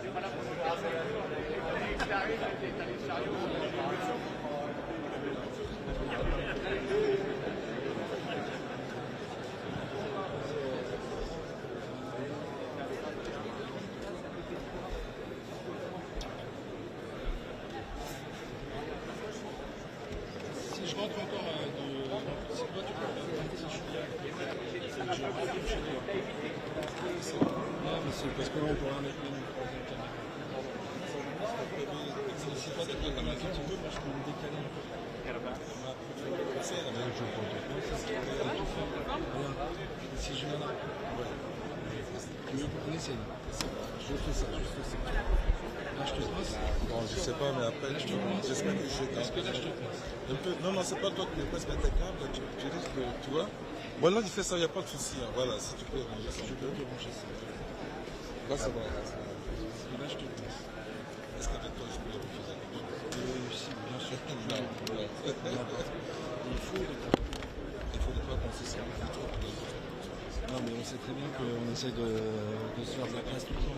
Si je rentre encore si toi tu peux non, mais c'est parce que là on pourra mettre une troisième caméra. Si toi tu peux comme un petit peu, moi je peux me décaler un peu. Si je viens là, tu veux qu'on essaye? Je fais ça, juste ça. Là, je te passe. Bon, je sais pas, mais après, j'espère que je Est-ce que là, je te passe? Un peu. Non, c'est pas toi qui me passes ta câble, tu risques de. Tu vois? Bon, là, il fait ça, il n'y a pas de souci. Hein. Voilà, si tu peux. Si je peux te brancher ça. Là, ça va. Et là, je te passe. Est-ce qu'avec toi, je peux refuser quelque chose? Si, bien sûr. Non. Il faut de toi qu'on se serve. Non, mais on sait très bien qu'on essaie de se faire de la place tout le temps.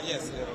Yes. Yeah.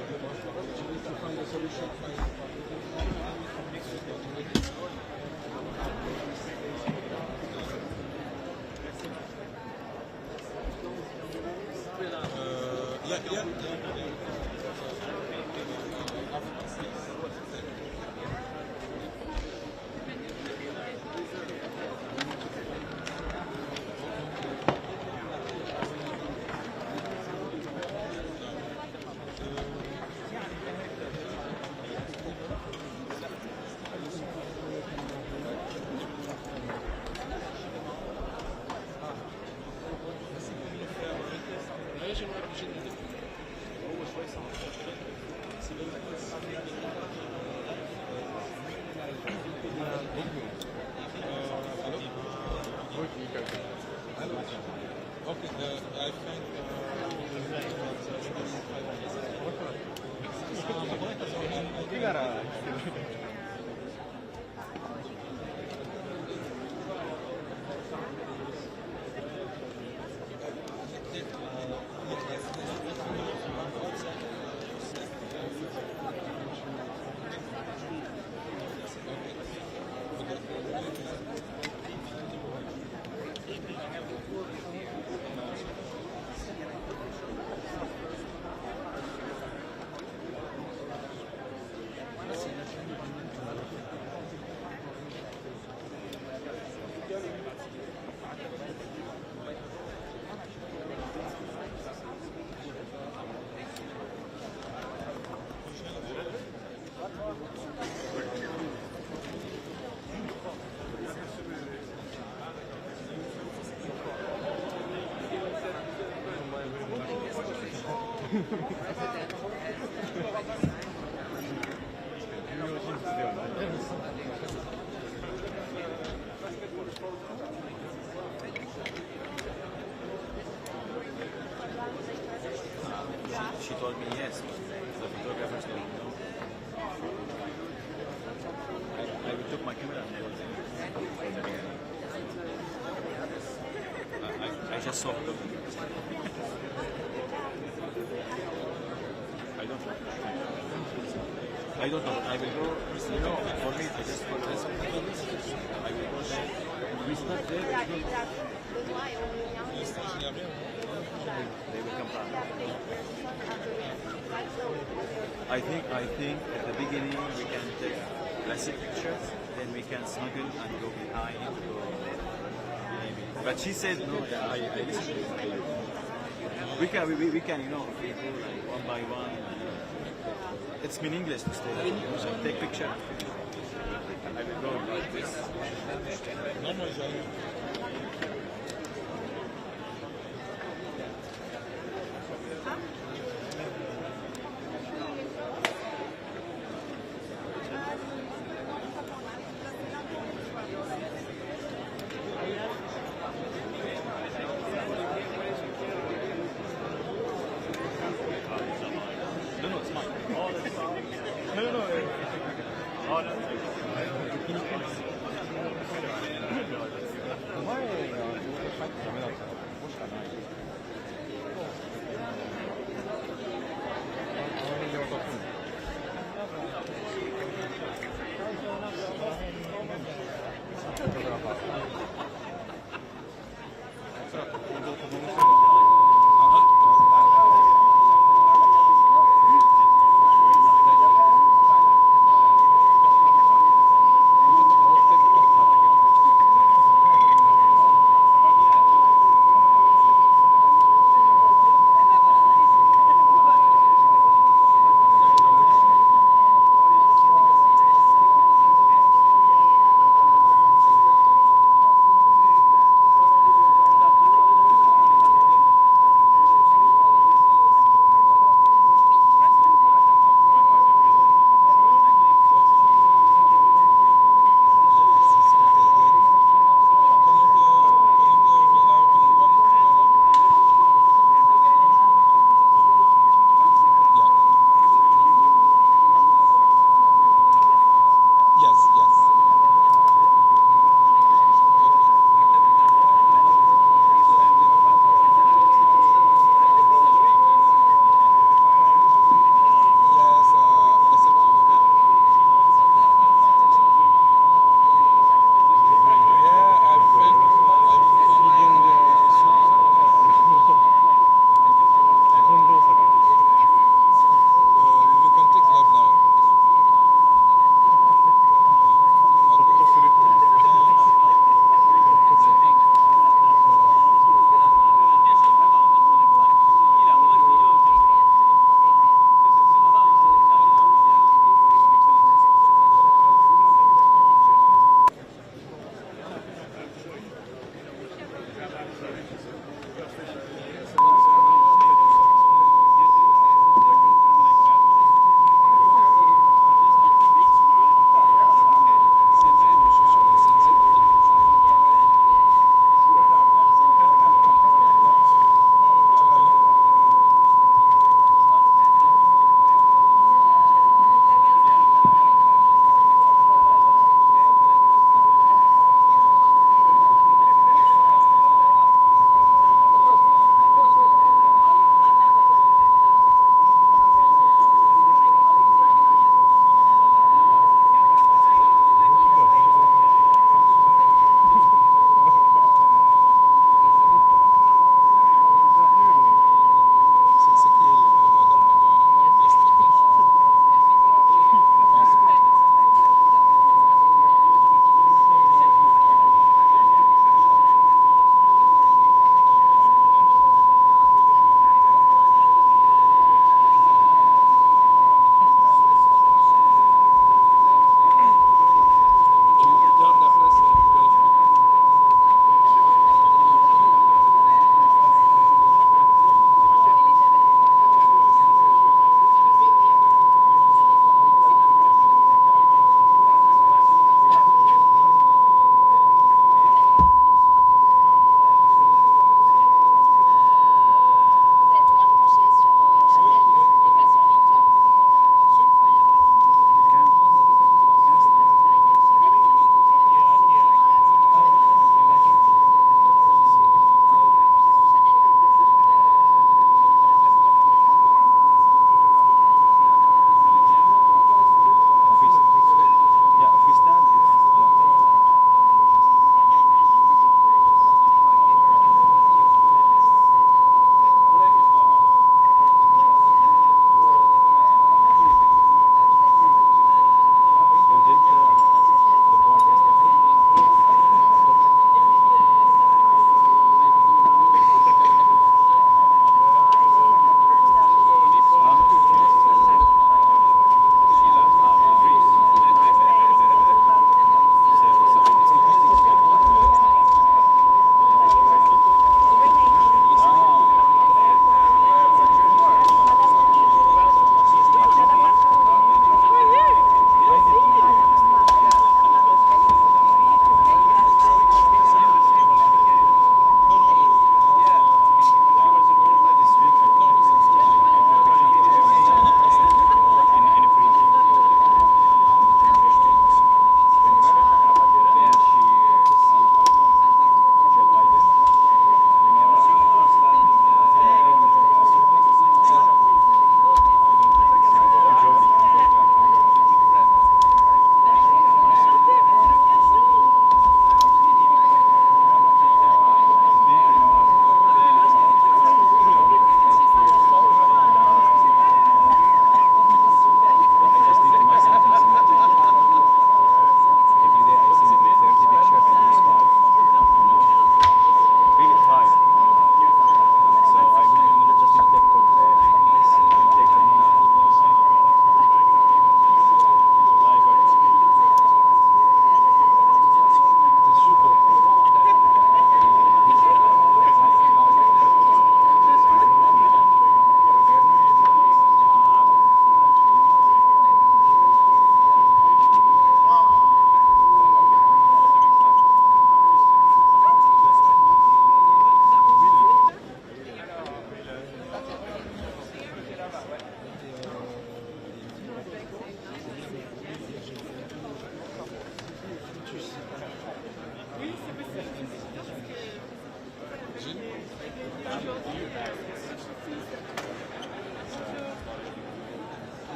She told me yes, but the photographers don't know. I took my camera and was I just saw the I don't know. I will go. For me, I just want to I will go there. It's not there. They will come back. I think at the beginning we can take classic pictures, then we can snuggle and go behind. Maybe. But she said no. Yeah, I listen to her. We can we can we go like one by one. It's meaningless to stay there. So take picture. I will go like this. ちょっと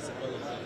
c'est pas grave.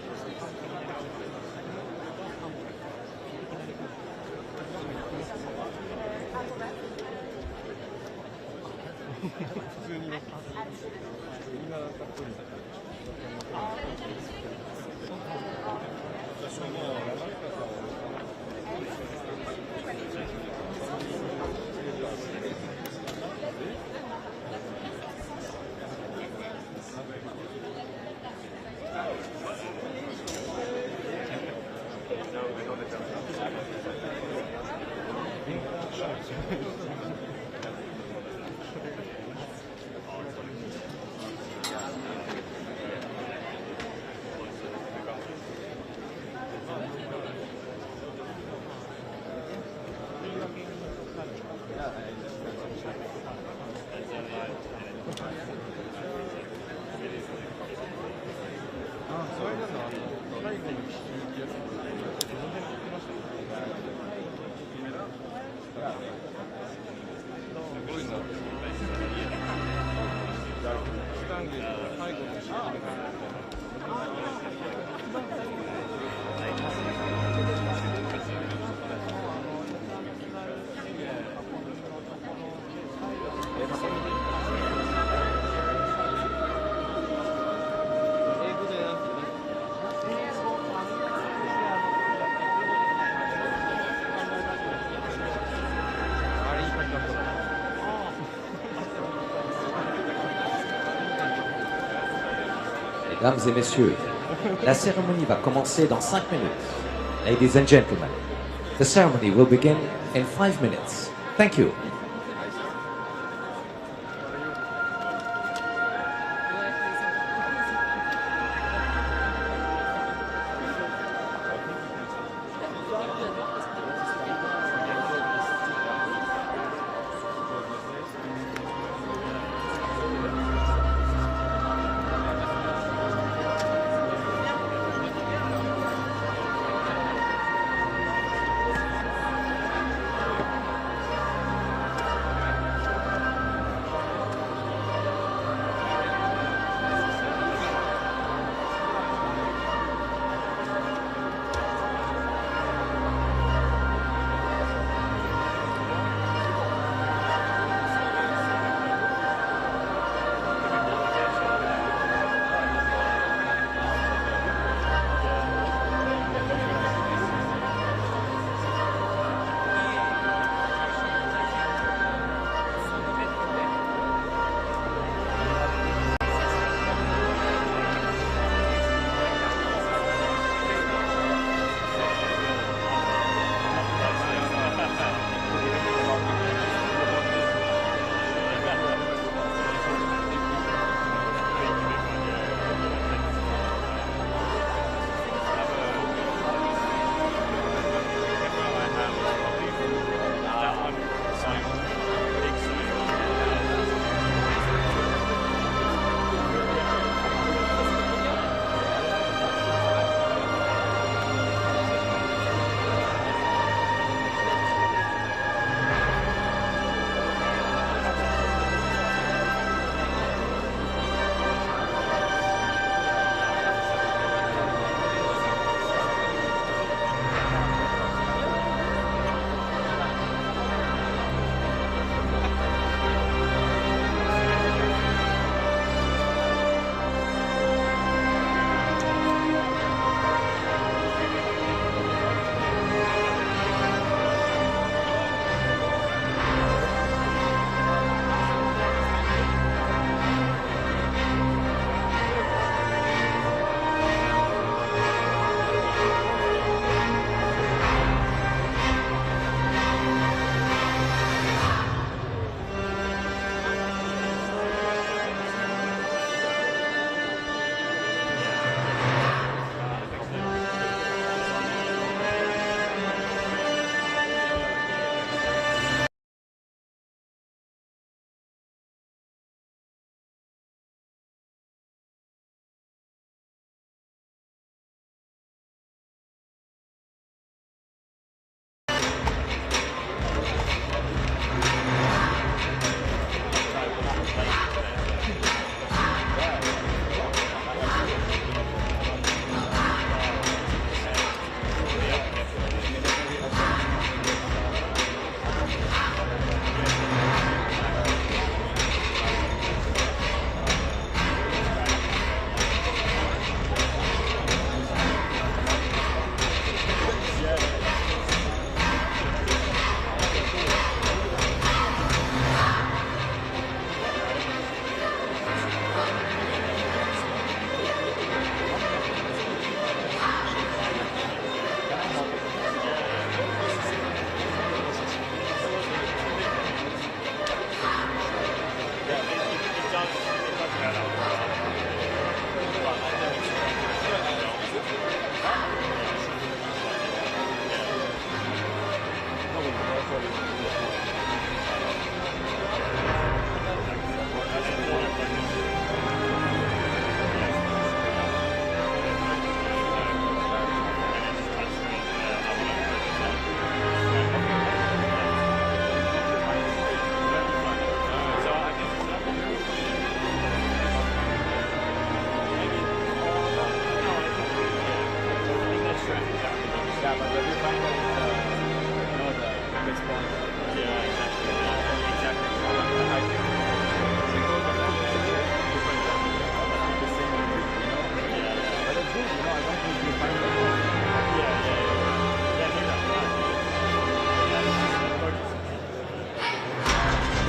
，Mesdames et messieurs, la cérémonie va commencer dans 5 minutes. Ladies and gentlemen, the ceremony will begin in 5 minutes. Thank you.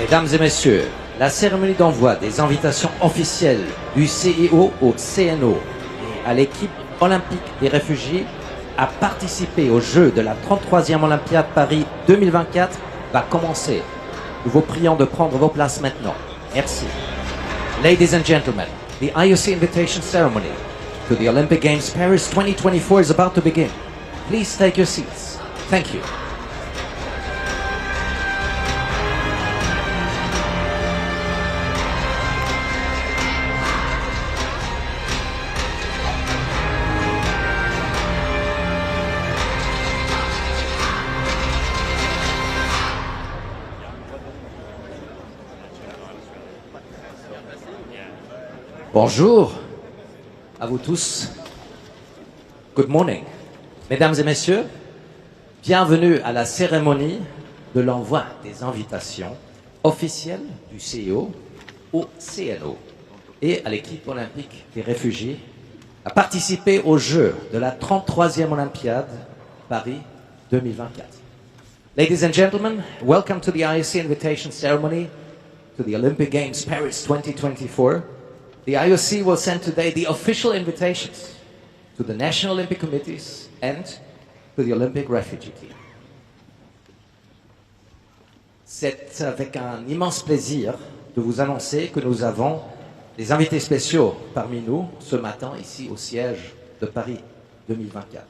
Mesdames et messieurs, la cérémonie d'envoi des invitations officielles du CIO au CNO et à l'équipe olympique des réfugiés à participer aux Jeux de la 33e Olympiade Paris 2024 va commencer. Nous vous prions de prendre vos places maintenant. Merci. Ladies and gentlemen, the IOC invitation ceremony to the Olympic Games Paris 2024 is about to begin. Please take your seats. Thank you. Bonjour à vous tous. Good morning. Mesdames et messieurs, bienvenue à la cérémonie de l'envoi des invitations officielles du CIO au CNO et à l'équipe olympique des réfugiés à participer aux Jeux de la 33e Olympiade Paris 2024. Ladies and gentlemen, welcome to the IOC invitation ceremony to the Olympic Games Paris 2024. The IOC will send today the official invitations to the National Olympic Committees and to the Olympic Refugee Team. C'est avec un immense plaisir de vous annoncer que nous avons des invités spéciaux parmi nous ce matin ici au siège de Paris 2024.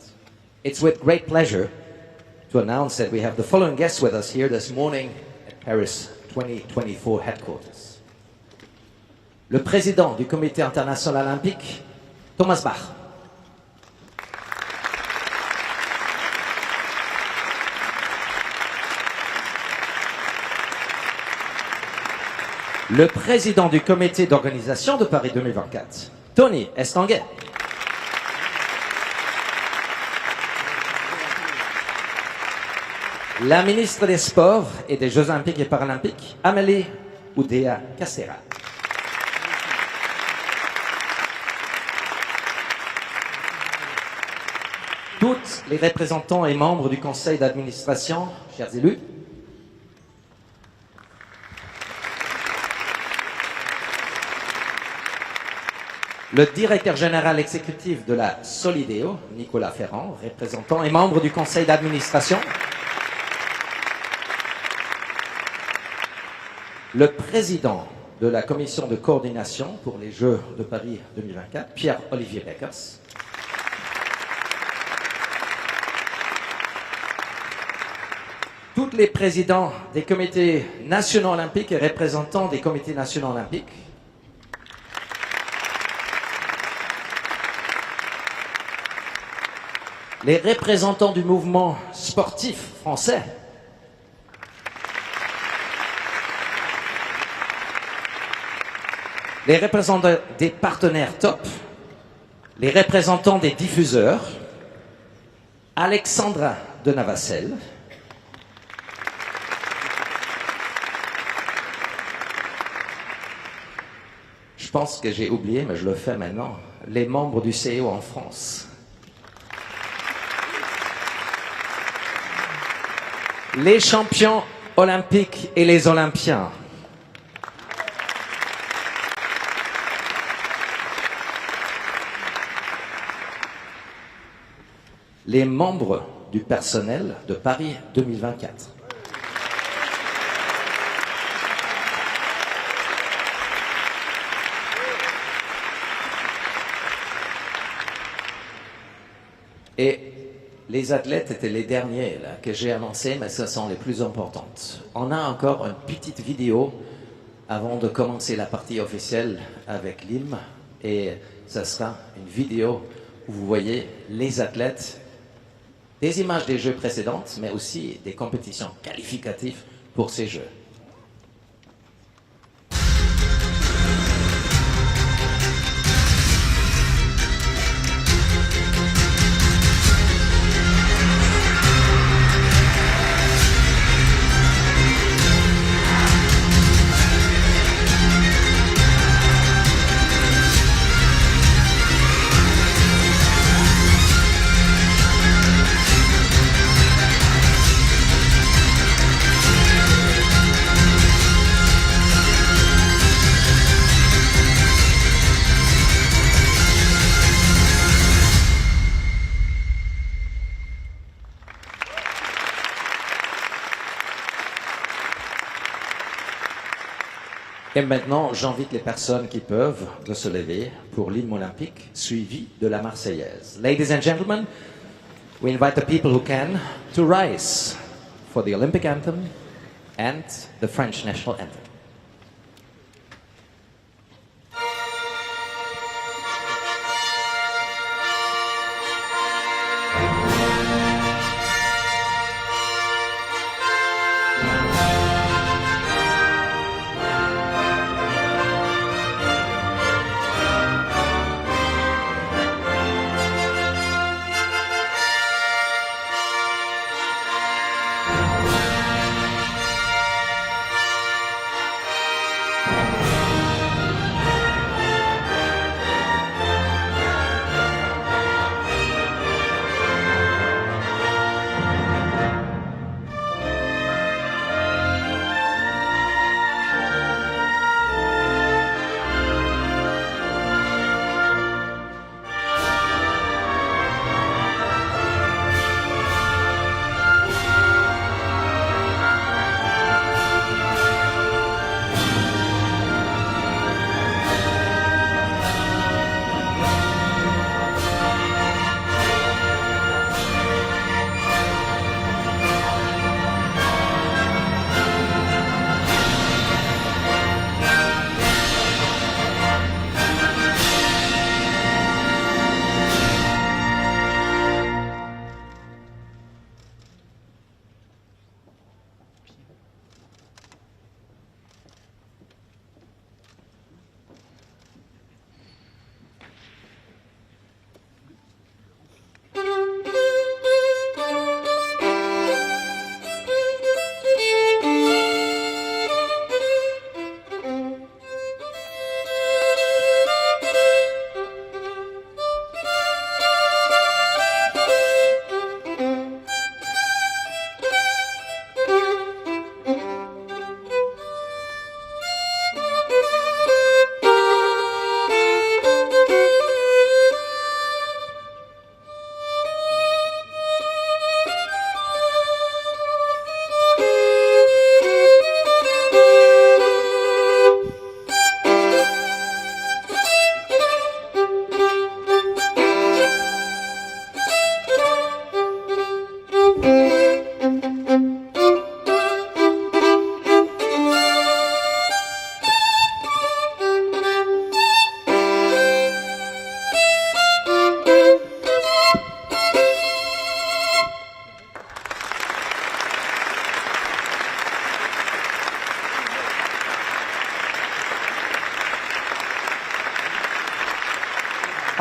It's with great pleasure to announce that we have the following guests with us here this morning at Paris 2024 headquarters. Le président du Comité international olympique, Thomas Bach. Le président du Comité d'organisation de Paris 2024, Tony Estanguet. La ministre des Sports et des Jeux olympiques et paralympiques, Amélie Oudéa-Castéra. Toutes les représentants et membres du conseil d'administration, chers élus, le directeur général exécutif de la Solideo, Nicolas Ferrand, représentant et membre du conseil d'administration, le président de la commission de coordination pour les Jeux de Paris 2024, Pierre-Olivier Beckers, tous les présidents des comités nationaux olympiques et représentants des comités nationaux olympiques, les représentants du mouvement sportif français, les représentants des partenaires top, les représentants des diffuseurs, Alexandra de Navacelle, je pense que j'ai oublié, mais je le fais maintenant, les membres du CIO en France. Les champions olympiques et les olympiens. Les membres du personnel de Paris 2024. Et les athlètes étaient les derniers là, que j'ai annoncés, mais ce sont les plus importantes. On a encore une petite vidéo avant de commencer la partie officielle avec l'hymne. Et ce sera une vidéo où vous voyez les athlètes, des images des Jeux précédentes, mais aussi des compétitions qualificatives pour ces Jeux. Et maintenant, j'invite les personnes qui peuvent de se lever pour l'hymne olympique suivi de la Marseillaise. Ladies and gentlemen, we invite the people who can to rise for the Olympic anthem and the French national anthem.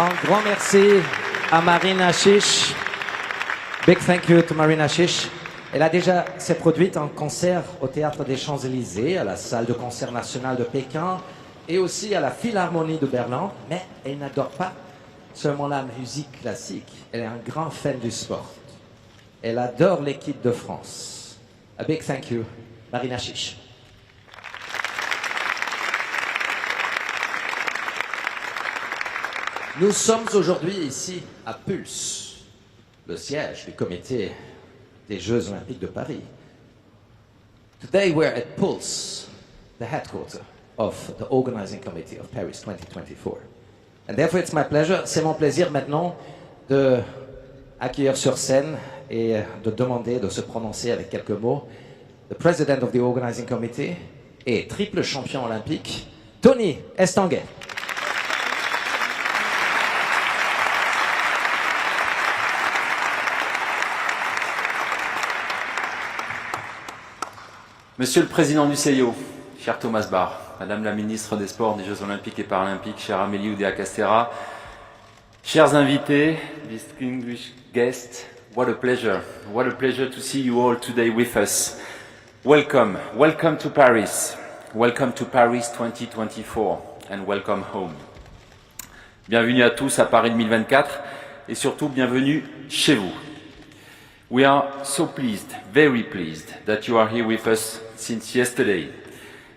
Un grand merci à Marina Chiche. Big thank you to Marina Chiche. Elle a déjà s'est produite en concert au Théâtre des Champs-Élysées, à la Salle de concert nationale de Pékin et aussi à la Philharmonie de Berlin. Mais elle n'adore pas seulement la musique classique. Elle est un grand fan du sport. Elle adore l'équipe de France. A big thank you, Marina Chiche. Nous sommes aujourd'hui ici à Pulse, le siège du comité des Jeux Olympiques de Paris. Today we're at Pulse, the headquarters of the organizing committee of Paris 2024. And therefore it's my pleasure, c'est mon plaisir maintenant de accueillir sur scène et de demander de se prononcer avec quelques mots the president of the organizing committee et triple champion olympique, Tony Estanguet. Monsieur le Président du CIO, cher Thomas Bach, Madame la Ministre des Sports, des Jeux Olympiques et Paralympiques, chère Amélie Oudéa-Castéra, chers invités, distinguished guests, what a pleasure to see you all today with us. Welcome to Paris, welcome to Paris 2024 and welcome home. Bienvenue à tous à Paris 2024 et surtout bienvenue chez vous. We are so pleased, very pleased, that you are here with us since yesterday,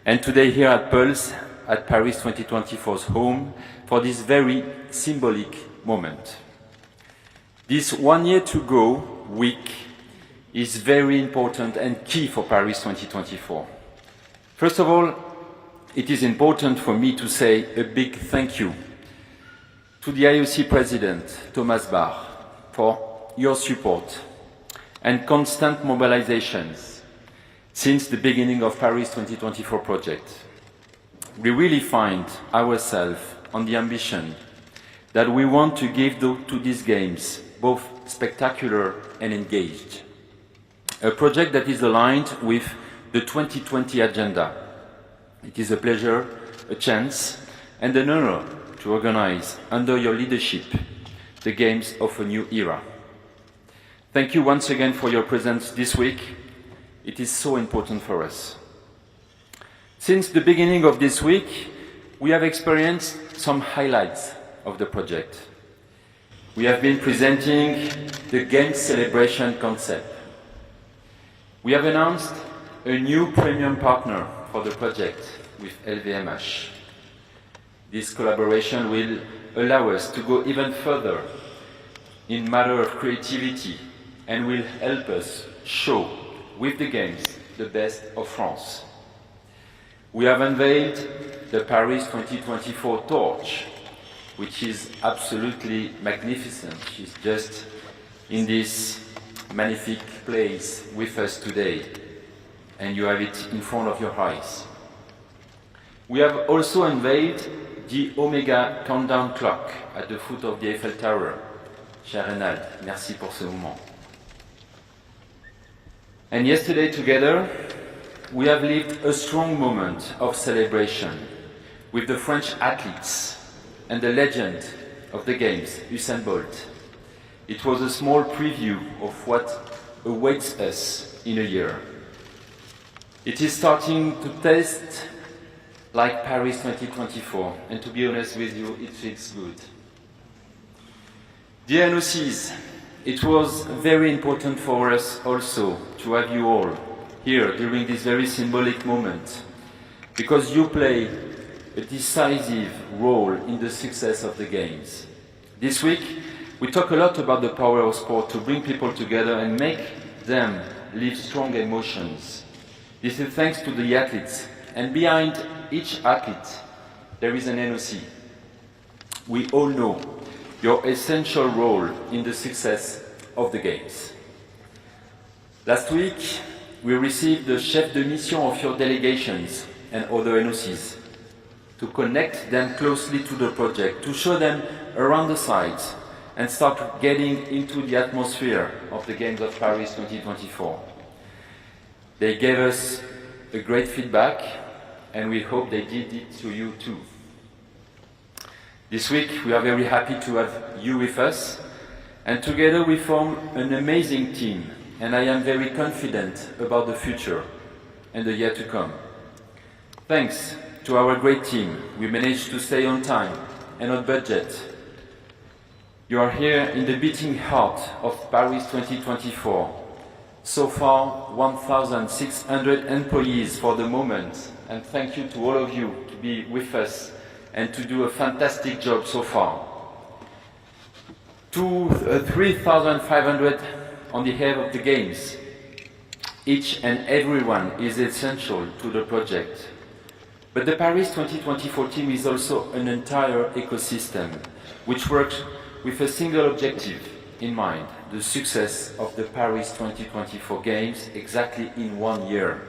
and today here at Pulse, at Paris 2024's home, for this very symbolic moment. This 1 year to go week is very important and key for Paris 2024. First of all, it is important for me to say a big thank you to the IOC President, Thomas Bach, for your support and constant mobilizations since the beginning of Paris 2024 project. We really find ourselves on the ambition that we want to give to these games, both spectacular and engaged. A project that is aligned with the 2020 agenda. It is a pleasure, a chance, and an honor to organize, under your leadership, the Games of a new era. Thank you once again for your presence this week. It is so important for us. Since the beginning of this week, we have experienced some highlights of the project. We have been presenting the Games celebration concept. We have announced a new premium partner for the project with LVMH. This collaboration will allow us to go even further in matter of creativity and will help us show with the Games the best of France. We have unveiled the Paris 2024 torch, which is absolutely magnificent. She's just in this magnifique place with us today, and you have it in front of your eyes. We have also unveiled the Omega countdown clock at the foot of the Eiffel Tower. Cher Renald, merci pour ce moment. And yesterday together, we have lived a strong moment of celebration with the French athletes and the legend of the Games, Usain Bolt. It was a small preview of what awaits us in a year. It is starting to taste like Paris 2024, and to be honest with you, it feels good. Dear NOCs, it was very important for us also to have you all here during this very symbolic moment, because you play a decisive role in the success of the Games. This week, we talk a lot about the power of sport to bring people together and make them live strong emotions. This is thanks to the athletes, and behind each athlete, there is an NOC. We all know your essential role in the success of the Games. Last week, we received the chef de mission of your delegations and other NOCs to connect them closely to the project, to show them around the site and start getting into the atmosphere of the Games of Paris 2024. They gave us a great feedback, and we hope they did it to you too. This week we are very happy to have you with us, and together we form an amazing team, and I am very confident about the future and the year to come. Thanks to our great team, we managed to stay on time and on budget. You are here in the beating heart of Paris 2024. So far, 1,600 employees for the moment, and thank you to all of you to be with us and to do a fantastic job so far. 3,500 on the head of the Games. Each and everyone is essential to the project. But the Paris 2024 team is also an entire ecosystem which works with a single objective in mind: the success of the Paris 2024 Games exactly in 1 year.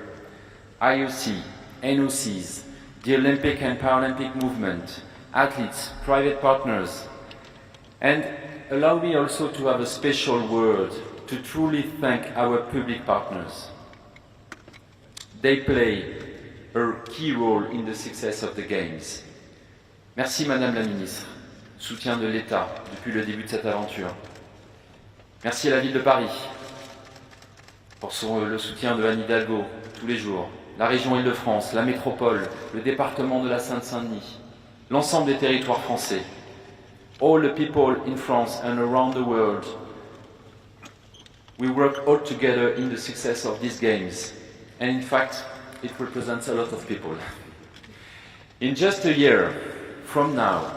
IOC, NOCs, the Olympic and Paralympic movement, athletes, private partners, and allow me also to have a special word to truly thank our public partners. They play a key role in the success of the Games. Merci Madame la Ministre, soutien de l'État depuis le début de cette aventure. Merci à la ville de Paris pour le soutien de Anne Hidalgo tous les jours, la région Île-de-France, la métropole, le département de la Seine-Saint-Denis, l'ensemble des territoires français. All the people in France and around the world, we work all together in the success of these Games. And in fact, it represents a lot of people. In just a year from now,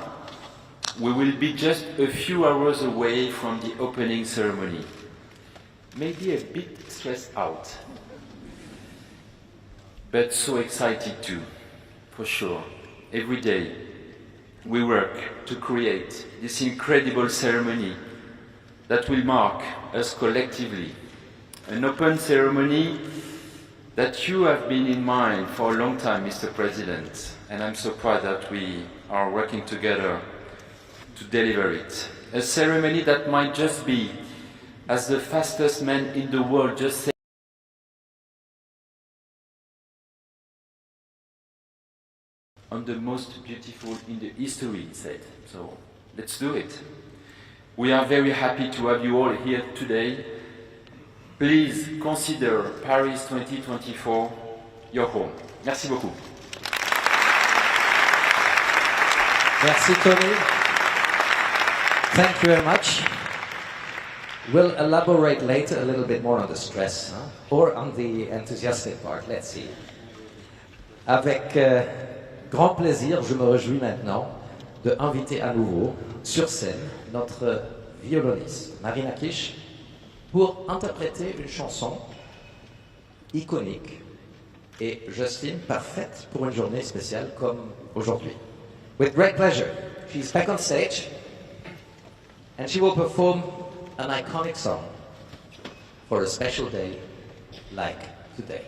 we will be just a few hours away from the opening ceremony. Maybe a bit stressed out, but so excited too for sure. Every day we work to create this incredible ceremony that will mark us collectively. An open ceremony that you have been in mind for a long time, Mr. President, and I'm so proud that we are working together to deliver it. A ceremony that might just be, as the fastest man in the world just said, on the most beautiful in the history, he said. So let's do it. We are very happy to have you all here today. Please consider Paris 2024 your home. Merci beaucoup. Merci Tony. Thank you very much. We'll elaborate later a little bit more on the stress, or on the enthusiastic part. Let's see. Avec grand plaisir, je me réjouis maintenant de inviter à nouveau sur scène notre violoniste Marina Kish pour interpréter une chanson iconique et, j'estime, parfaite pour une journée spéciale comme aujourd'hui. With great pleasure, she's back on stage and she will perform an iconic song for a special day like today.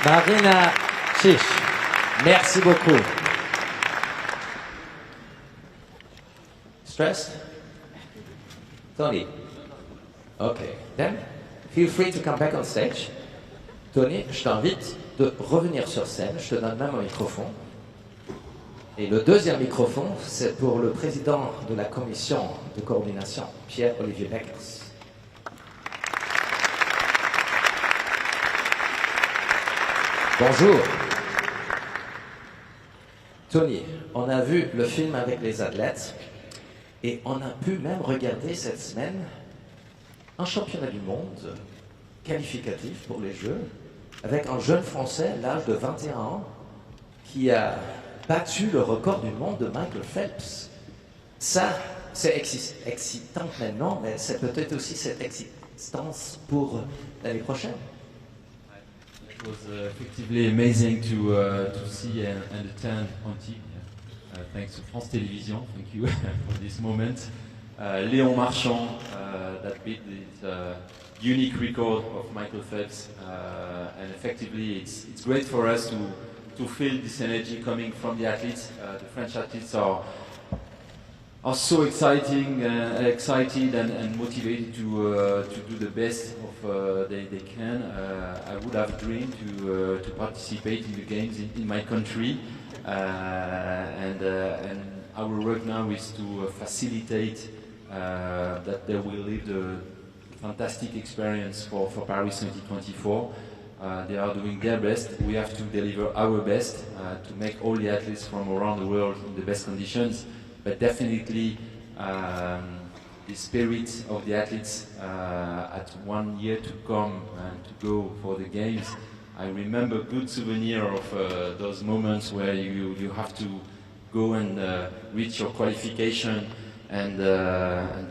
Marina Kish, merci beaucoup. Stressed? Tony? Okay, then feel free to come back on stage. Tony, je t'invite de revenir sur scène, je te donne même un microphone. Et le deuxième microphone, c'est pour le président de la commission de coordination, Pierre-Olivier Beckers. Bonjour. Tony, on a vu le film avec les athlètes et on a pu même regarder cette semaine un championnat du monde qualificatif pour les Jeux avec un jeune Français, l'âge de 21 ans, qui a battu le record du monde de Michael Phelps. Ça, c'est excitant maintenant, mais c'est peut-être aussi cette excitance pour l'année prochaine. It was effectively amazing to see and attend on TV. Thanks to France Télévisions, thank you for this moment. Léon Marchand that beat this unique record of Michael Phelps, and effectively it's great for us to feel this energy coming from the athletes. The French athletes are so excited and motivated to do the best of they can. I would have dreamed to participate in the games in my country, and our work now is to facilitate that they will live the fantastic experience for Paris 2024. They are doing their best. We have to deliver our best to make all the athletes from around the world in the best conditions. But definitely the spirit of the athletes at 1 year to come and to go for the games. I remember good souvenir of those moments where you have to go and reach your qualification and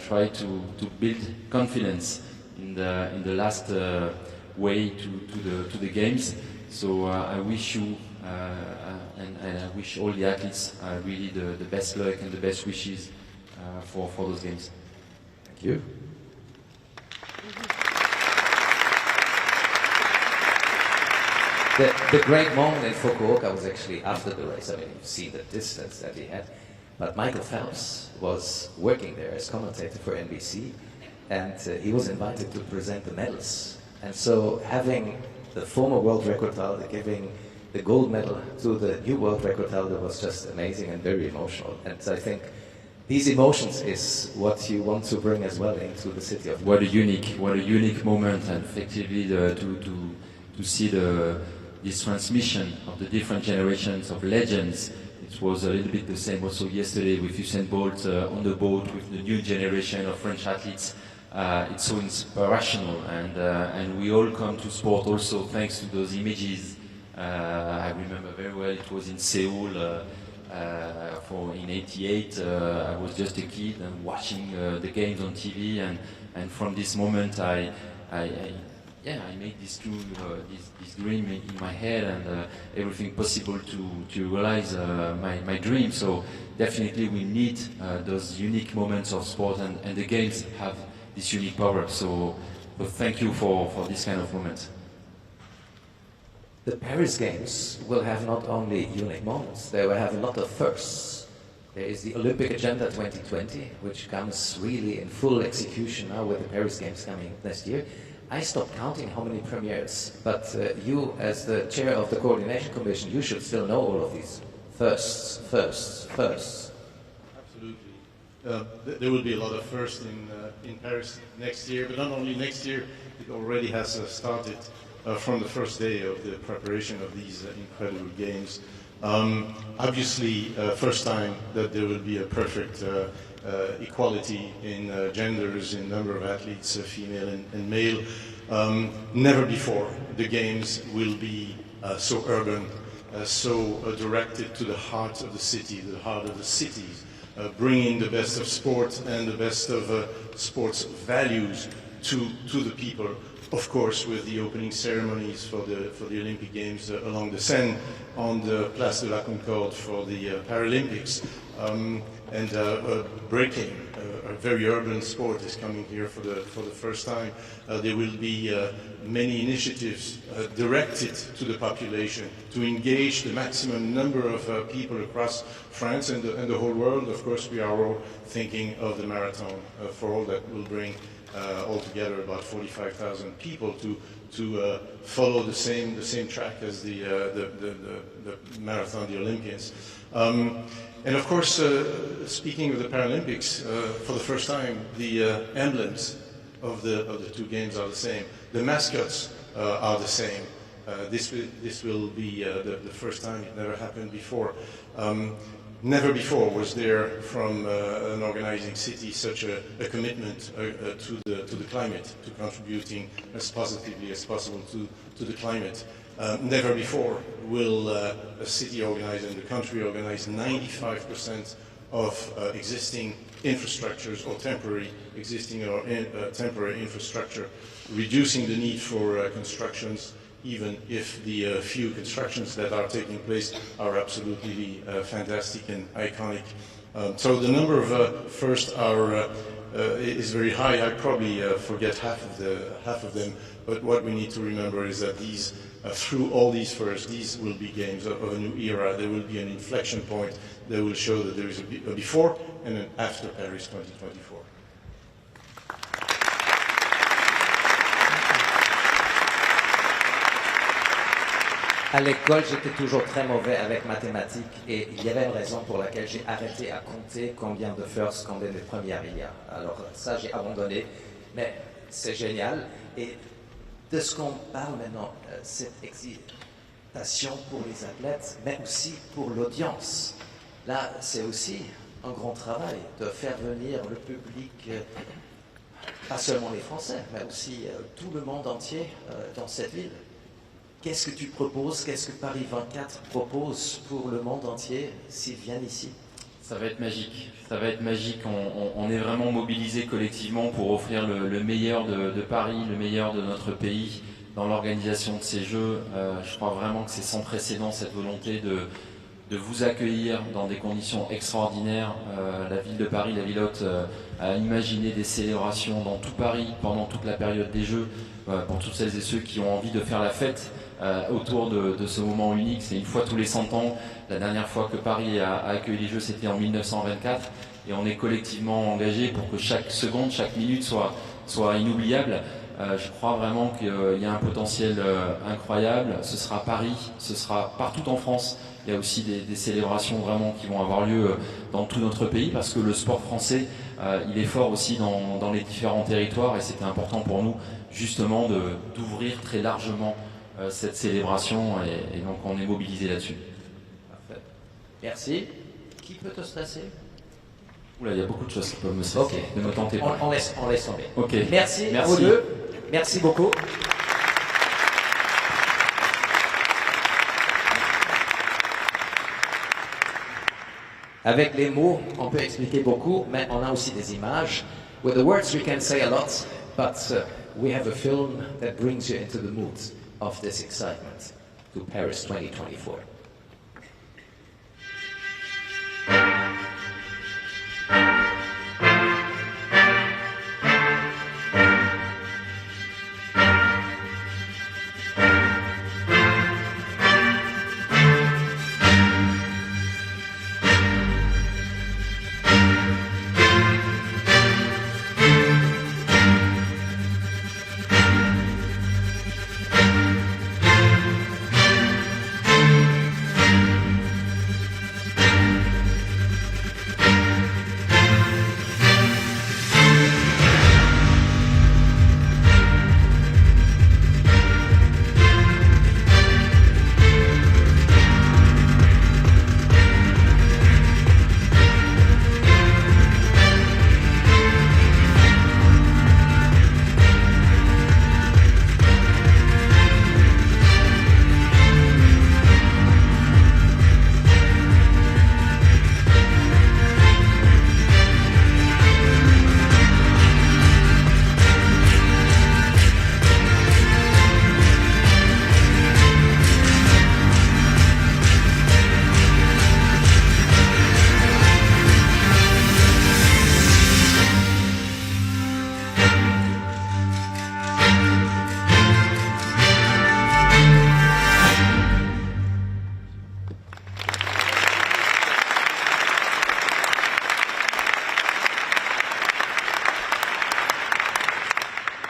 try to build confidence in the last way to the games. So I wish you and I wish all the athletes really the best luck and the best wishes for those games. Thank you. The great moment in Fukuoka was actually after the race. I mean, you see the distance that he had. But Michael Phelps was working there as commentator for NBC, and he was invited to present the medals. And so having the former world record holder giving the gold medal to the new world record holder was just amazing and very emotional. And I think these emotions is what you want to bring as well into the city of. What a unique moment, and effectively to see this transmission of the different generations of legends. It was a little bit the same also yesterday with Usain Bolt on the boat with the new generation of French athletes. It's so inspirational, and we all come to sport also thanks to those images. I remember very well, it was in Seoul in '88. I was just a kid and watching the games on TV, and from this moment I made this dream in my head, and everything possible to realize my dream. So definitely we need those unique moments of sport, and the games have this unique power. So thank you for this kind of moment. The Paris Games will have not only unique moments, they will have a lot of firsts. There is the Olympic Agenda 2020, which comes really in full execution now with the Paris Games coming next year. I stopped counting how many premieres, but you, as the chair of the Coordination Commission, you should still know all of these firsts. Absolutely. There will be a lot of firsts in Paris next year, but not only next year, it already has started from the first day of the preparation of these incredible games. Obviously, first time that there will be a perfect equality in genders, in number of athletes, female and male. Never before the games will be so urban, so directed to the heart of the city, the heart of the cities, bringing the best of sport and the best of sports values to the people. Of course, with the opening ceremonies for the Olympic Games along the Seine, on the Place de la Concorde for the Paralympics, and breaking, a very urban sport is coming here for the first time. There will be many initiatives directed to the population to engage the maximum number of people across France and the whole world. Of course, we are all thinking of the marathon for all that will bring altogether about 45,000 people to follow the same track as the marathon, the Olympians. And of course, speaking of the Paralympics, for the first time, the emblems of the two games are the same. The mascots are the same. This will be the first time. It never happened before. Never before was there from an organizing city such a commitment to the climate, to contributing as positively as possible to the climate. Never before will a city organize and the country organize 95% of existing infrastructures or temporary infrastructure, reducing the need for constructions, even if the few constructions that are taking place are absolutely fantastic and iconic. So the number of firsts is very high. I probably forget half of them, but what we need to remember is that these, through all these firsts, these will be games of a new era. There will be an inflection point that will show that there is a before and an after Paris 2024. À l'école, j'étais toujours très mauvais avec mathématiques et il y avait une raison pour laquelle j'ai arrêté à compter combien de firsts, combien de premières il y a. Alors ça, j'ai abandonné, mais c'est génial. Et de ce qu'on parle maintenant, cette excitation pour les athlètes, mais aussi pour l'audience. Là, c'est aussi un grand travail de faire venir le public, pas seulement les Français, mais aussi tout le monde entier dans cette ville. Qu'est-ce que tu proposes, qu'est-ce que Paris 24 propose pour le monde entier s'ils viennent ici? Ça va être magique, ça va être magique. On est vraiment mobilisés collectivement pour offrir le meilleur de Paris, le meilleur de notre pays dans l'organisation de ces Jeux. Je crois vraiment que c'est sans précédent cette volonté de vous accueillir dans des conditions extraordinaires. La ville de Paris, la ville hôte, a imaginé des célébrations dans tout Paris pendant toute la période des Jeux, pour toutes celles et ceux qui ont envie de faire la fête autour de ce moment unique. C'est une fois tous les 100 ans. La dernière fois que Paris a accueilli les Jeux, c'était en 1924. Et on est collectivement engagé pour que chaque seconde, chaque minute soit inoubliable. Je crois vraiment qu'il y a un potentiel incroyable. Ce sera Paris, ce sera partout en France. Il y a aussi des célébrations vraiment qui vont avoir lieu dans tout notre pays parce que le sport français, il est fort aussi dans les différents territoires et c'était important pour nous justement d'ouvrir très largement cette célébration et donc on est mobilisé là-dessus. Parfait. Merci. Qui peut te stresser? Oula, il y a beaucoup de choses qui peuvent me stresser. Okay. Ne me tentez pas. On laisse tomber. Okay. Merci à vous deux. Merci beaucoup. Avec les mots, on peut expliquer beaucoup, mais on a aussi des images. With the words, we can say a lot, but we have a film that brings you into the mood of this excitement to Paris 2024.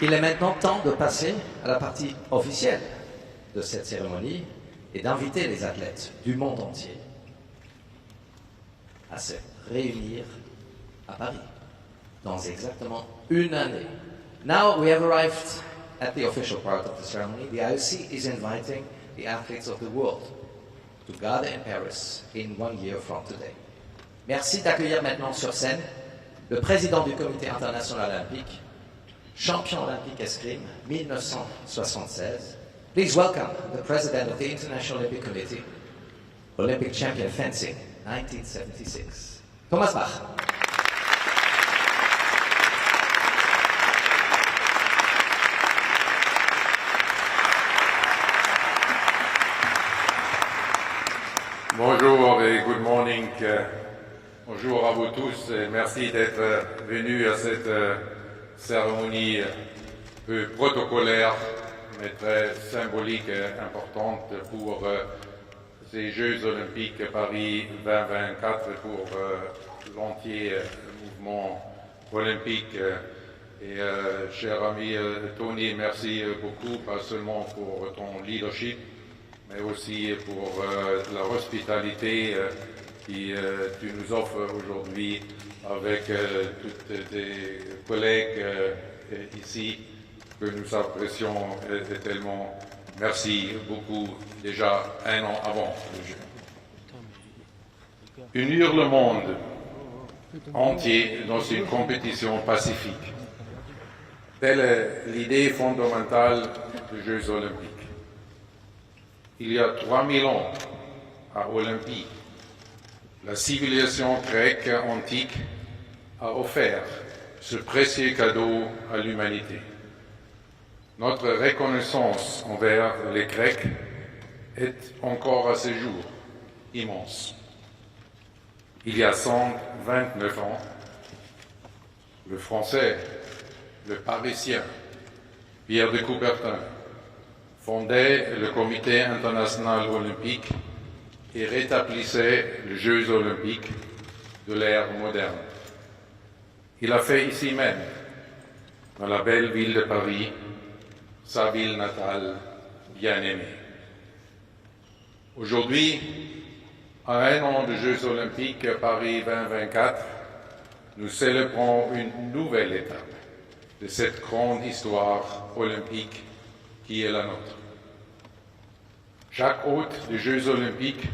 Il est maintenant temps de passer à la partie officielle de cette cérémonie et d'inviter les athlètes du monde entier à se réunir à Paris dans exactement une année. Now we have arrived at the official part of the ceremony. The IOC is inviting the athletes of the world to gather in Paris in 1 year from today. Merci d'accueillir maintenant sur scène le président du Comité international olympique, champion olympique escrime 1976. Please welcome the president of the International Olympic Committee, Olympic champion fencing 1976, Thomas Bach. Bonjour et good morning. Bonjour à vous tous et merci d'être venus à cette cérémonie peu protocolaire mais très symbolique et importante pour ces Jeux olympiques Paris 2024 pour l'entier mouvement olympique. Et cher ami Tony, merci beaucoup, pas seulement pour ton leadership, mais aussi pour la hospitalité que tu nous offres aujourd'hui avec tous tes collègues ici, que nous apprécions tellement. Merci beaucoup, déjà 1 an avant le jeu. Unir le monde entier dans une compétition pacifique, telle est l'idée fondamentale des Jeux olympiques. Il y a 3000 ans, à Olympie, la civilisation grecque antique a offert ce précieux cadeau à l'humanité. Notre reconnaissance envers les Grecs est encore à ce jour immense. Il y a 129 ans, le Français, le Parisien, Pierre de Coubertin, fondait le Comité international olympique et rétablissait les Jeux olympiques de l'ère moderne. Il a fait ici même, dans la belle ville de Paris, sa ville natale bien-aimée. Aujourd'hui, à 1 an des Jeux olympiques Paris 2024, nous célébrons une nouvelle étape de cette grande histoire olympique qui est la nôtre. Chaque hôte des Jeux olympiques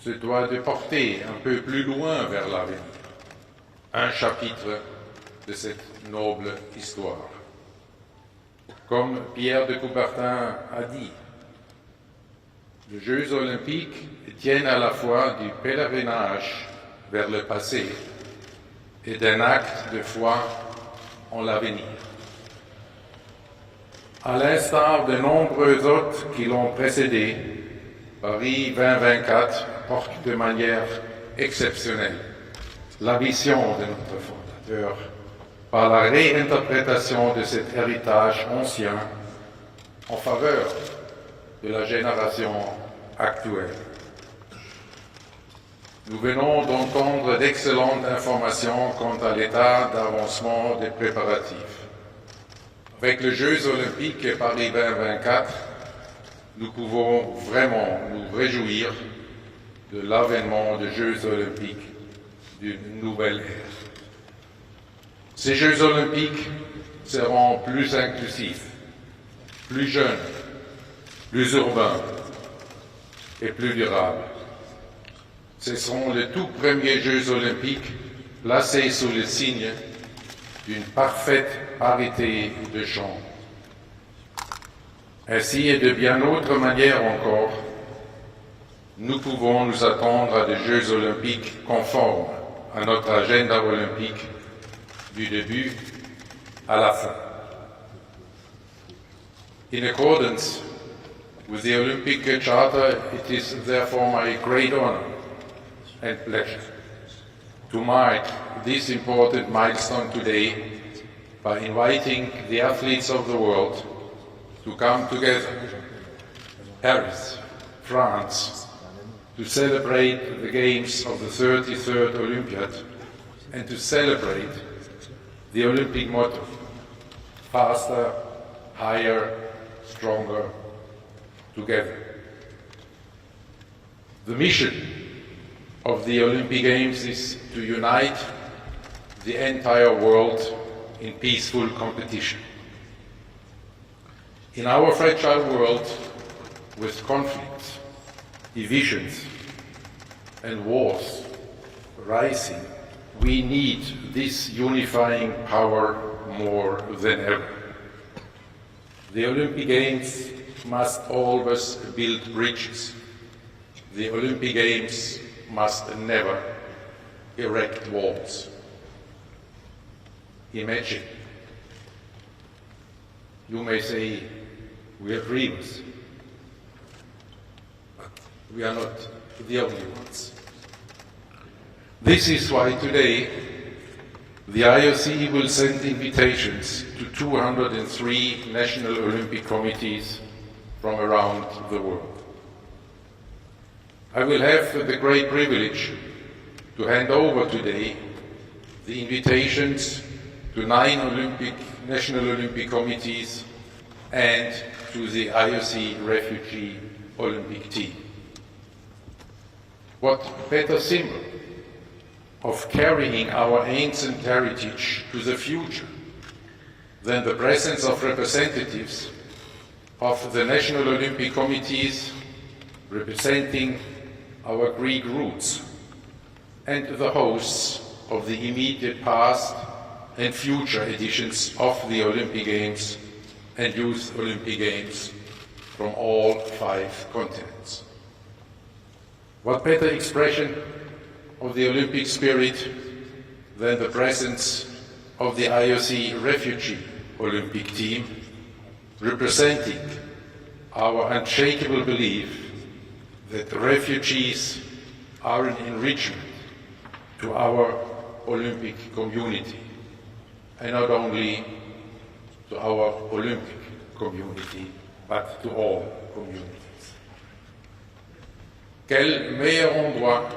se doit de porter un peu plus loin vers l'avenir, un chapitre de cette noble histoire. Comme Pierre de Coubertin a dit, les Jeux olympiques tiennent à la fois du pèlerinage vers le passé et d'un acte de foi en l'avenir. À l'instar de nombreux autres qui l'ont précédé, Paris 2024 porte de manière exceptionnelle la vision de notre fondateur par la réinterprétation de cet héritage ancien en faveur de la génération actuelle. Nous venons d'entendre d'excellentes informations quant à l'état d'avancement des préparatifs. Avec les Jeux olympiques Paris 2024, nous pouvons vraiment nous réjouir de l'avènement des Jeux olympiques d'une nouvelle ère. Ces Jeux olympiques seront plus inclusifs, plus jeunes, plus urbains et plus durables. Ce seront les tout premiers Jeux olympiques placés sous le signe d'une parfaite parité de genre. Ainsi et de bien autres manières encore, nous pouvons nous attendre à des Jeux olympiques conformes à notre agenda olympique du début à la fin. In accordance with the Olympic Charter, it is therefore my great honor and pleasure to mark this important milestone today by inviting the athletes of the world to come together, Paris, France, to celebrate the Games of the 33rd Olympiad and to celebrate the Olympic motto, faster, higher, stronger, together. The mission of the Olympic Games is to unite the entire world in peaceful competition. In our fragile world, with conflicts, divisions, and wars rising, we need this unifying power more than ever. The Olympic Games must always build bridges. The Olympic Games must never erect walls. Imagine. You may say, we are dreamers, but we are not the only ones. This is why today the IOC will send invitations to 203 national Olympic committees from around the world. I will have the great privilege to hand over today the invitations to 9 national Olympic committees and to the IOC Refugee Olympic Team. What better symbol of carrying our ancient heritage to the future than the presence of representatives of the national Olympic committees representing our Greek roots and the hosts of the immediate past and future editions of the Olympic Games and Youth Olympic Games from all 5 continents. What better expression of the Olympic spirit than the presence of the IOC Refugee Olympic Team, representing our unshakable belief that refugees are an enrichment to our Olympic community, and not only to our Olympic community, but to all communities. Quel meilleur endroit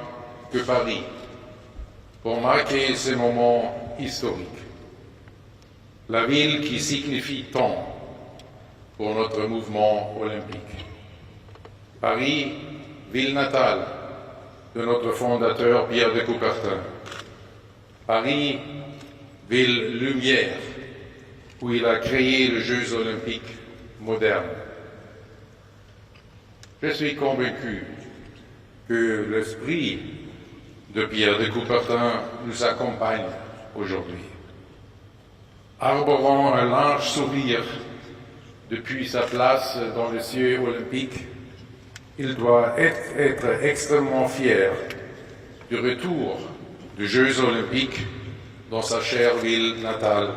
que Paris pour marquer ces moments historiques. La ville qui signifie tant pour notre mouvement olympique. Paris, ville natale de notre fondateur Pierre de Coubertin. Paris, ville lumière, où il a créé les Jeux olympiques modernes. Je suis convaincu que l'esprit de Pierre de Coubertin nous accompagne aujourd'hui. Arborant un large sourire depuis sa place dans les cieux olympiques, il doit être extrêmement fier du retour des Jeux olympiques dans sa chère ville natale,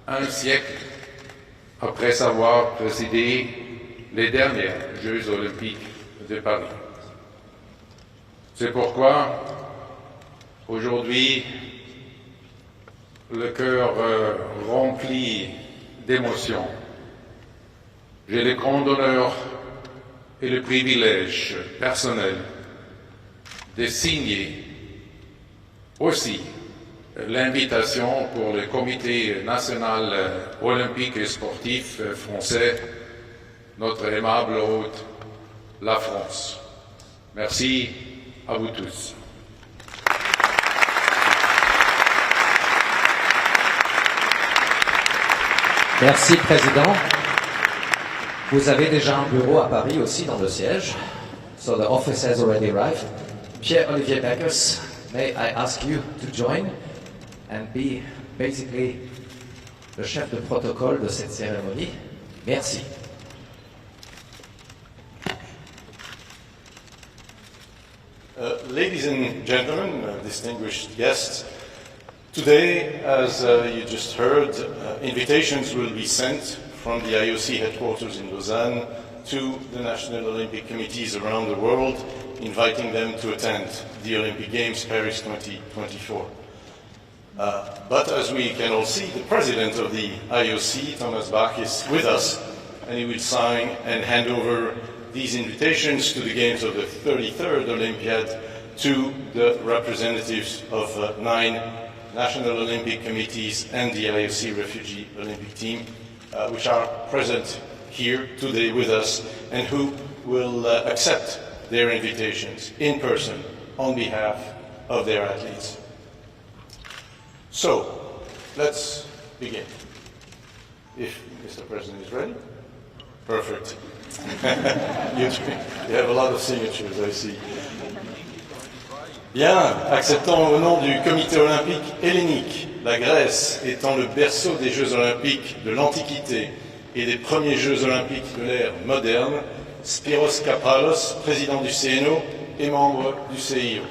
un siècle après avoir présidé les derniers Jeux olympiques de Paris. C'est pourquoi, aujourd'hui, le cœur rempli d'émotion, j'ai le grand honneur et le privilège personnel de signer aussi l'invitation pour le Comité national olympique et sportif français, notre aimable hôte, la France. Merci à vous tous. Merci, Président. Vous avez déjà un bureau à Paris aussi dans le siège. So the office has already arrived. Pierre-Olivier Beckers, may I ask you to join and be basically le chef de protocole de cette cérémonie. Merci. Ladies and gentlemen, distinguished guests, today, as you just heard, invitations will be sent from the IOC headquarters in Lausanne to the National Olympic Committees around the world, inviting them to attend the Olympic Games Paris 2024. But as we can all see, the president of the IOC, Thomas Bach, is with us, and he will sign and hand over these invitations to the Games of the 33rd Olympiad to the representatives of 9 national Olympic committees and the IOC Refugee Olympic Team, which are present here today with us and who will accept their invitations in person on behalf of their athletes. So, let's begin. If Mr. President is ready. Perfect. You have a lot of signatures, I see. Bien, acceptons au nom du Comité olympique hellénique, la Grèce étant le berceau des Jeux olympiques de l'Antiquité et des premiers Jeux olympiques de l'ère moderne, Spyros Kapralos, président du CNO et membre du CIO.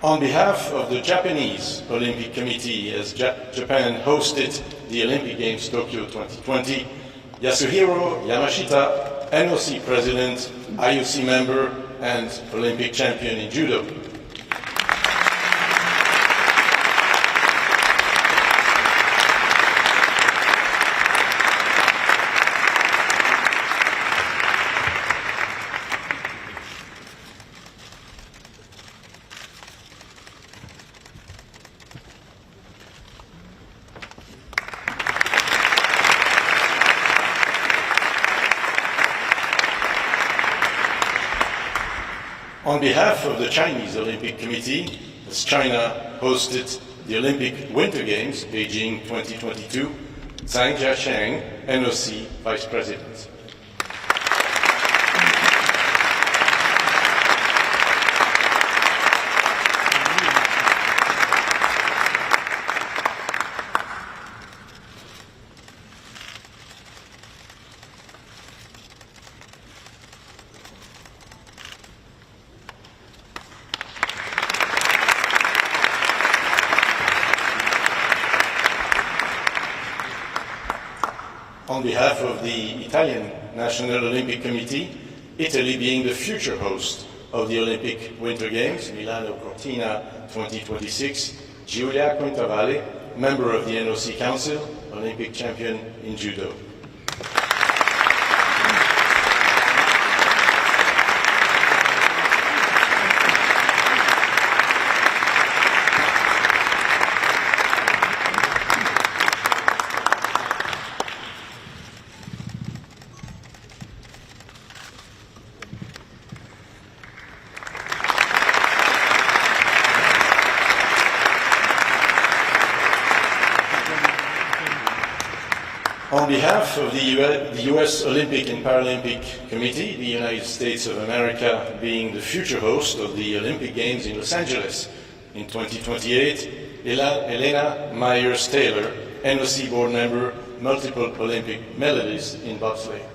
On behalf of the Japanese Olympic Committee, as Japan hosted the Olympic Games Tokyo 2020, Yasuhiro Yamashita, NOC President, IOC member, and Olympic champion in judo. On behalf of the Chinese Olympic Committee, as China hosted the Olympic Winter Games, Beijing 2022, Zhang Jiasheng, NOC Vice President. On behalf of the Italian National Olympic Committee, Italy being the future host of the Olympic Winter Games, Milano Cortina 2026, Giulia Quintavalle, member of the NOC Council, Olympic champion in judo. On behalf of the US Olympic and Paralympic Committee, the United States of America being the future host of the Olympic Games in Los Angeles in 2028, Elena Myers-Taylor, NOC board member, multiple Olympic medalist in bobsleigh.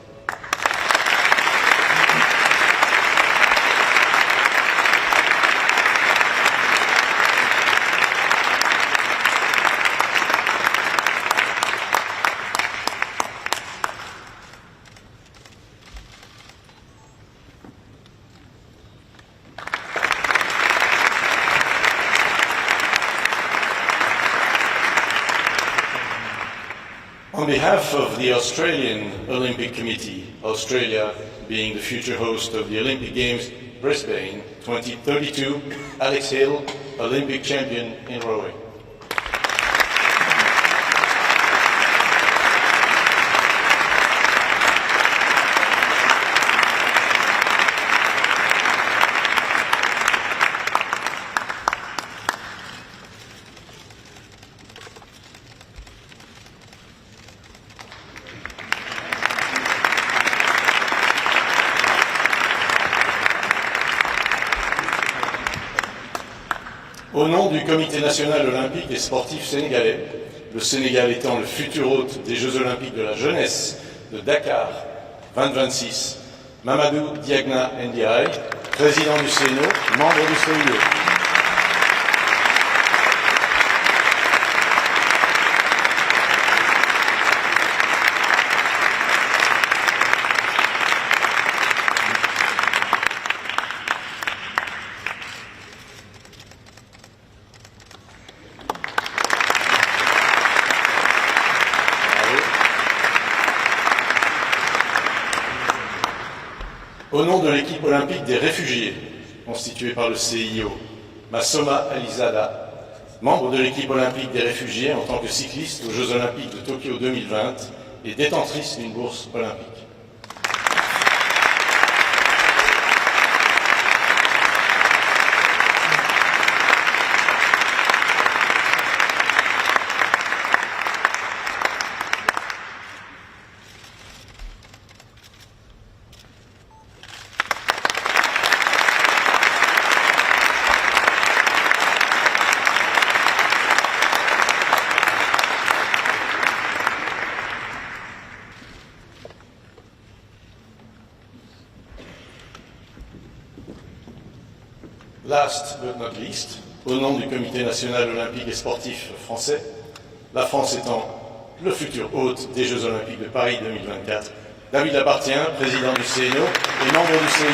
On behalf of the Australian Olympic Committee, Australia being the future host of the Olympic Games Brisbane 2032, Alex Hill, Olympic champion in rowing. Au nom du Comité national olympique et sportif sénégalais, le Sénégal étant le futur hôte des Jeux olympiques de la jeunesse de Dakar 2026, Mamadou Diagna Ndiaye, président du CNO, membre du CIO. Au nom de l'équipe olympique des réfugiés, constituée par le CIO, Masoma Alizada, membre de l'équipe olympique des réfugiés en tant que cycliste aux Jeux olympiques de Tokyo 2020 et détentrice d'une bourse olympique. Last but not least, au nom du Comité national olympique et sportif français, la France étant le futur hôte des Jeux olympiques de Paris 2024, David Appartient, président du CNO et membre du CIO.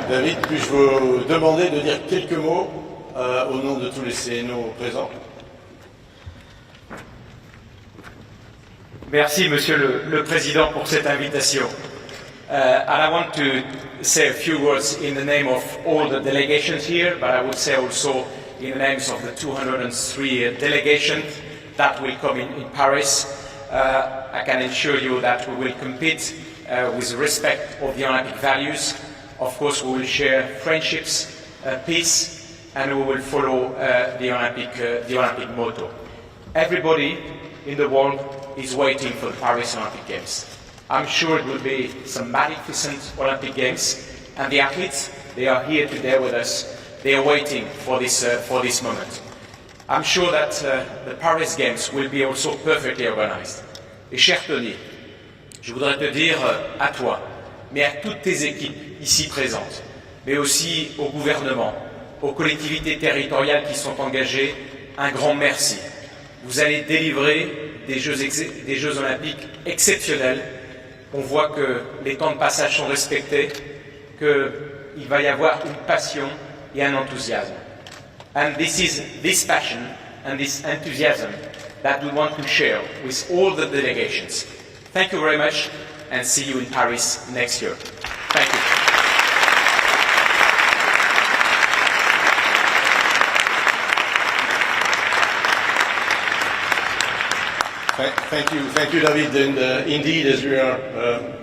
David, puis-je vous demander de dire quelques mots au nom de tous les CNO présents? Merci, Monsieur le Président, pour cette invitation. And I want to say a few words in the name of all the delegations here, but I would say also in the names of the 203 delegations that will come in Paris. I can assure you that we will compete with respect of the Olympic values. Of course, we will share friendships, peace, and we will follow the Olympic motto. Everybody in the world is waiting for the Paris Olympic Games. I'm sure it will be some magnificent Olympic Games, and the athletes, they are here today with us. They are waiting for this moment. I'm sure that the Paris Games will be also perfectly organized. Et cher Tony, je voudrais te dire à toi, mais à toutes tes équipes ici présentes, mais aussi au gouvernement, aux collectivités territoriales qui sont engagées, un grand merci. Vous allez délivrer des Jeux olympiques exceptionnels. On voit que les temps de passage sont respectés, qu'il va y avoir une passion et un enthousiasme. And this is this passion and this enthusiasm that we want to share with all the delegations. Thank you very much and see you in Paris next year. Thank you. Thank you, David. And indeed, as we are